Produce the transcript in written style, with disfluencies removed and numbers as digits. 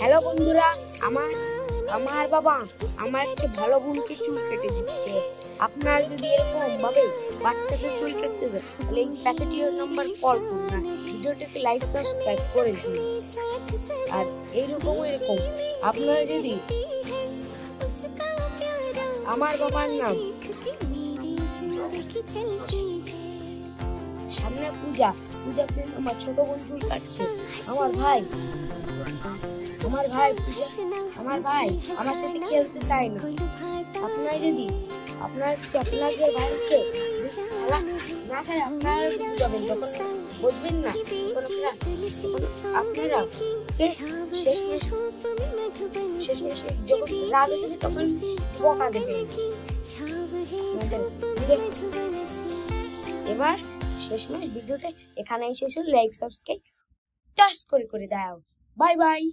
Hello বন্ধুরা, আমার আমার বাবা আমার একটা ভালো বোনকে চুল কেটে দিচ্ছে। আপনারা যদি এরকম ভাবে বাচ্চাদের চুল কাটতে চান তাহলে এই প্যাকেটিও নাম্বার কল করুন না, ভিডিওটাকে লাইক সাবস্ক্রাইব করে দিন। আর এরকম আপনারা যদি আমার বাবার নাম সামনে পূজাতে আমার ছোট বোন চুল কাটছে। আমার ভাই আমার সাথে খেলতে চায় না। আপনারা যদি আপনাদের ভাইকে খেলা না খেলে আপনারা যাবেন, যখন বুঝবেন না আপনারা যখন রাগ দেবে তখন বকা দেবেন। এবার শেষমেশ ভিডিওটা এখানেই শেষ হলো। লাইক সাবস্ক্রাইব টাচ করে দাও। Bye bye.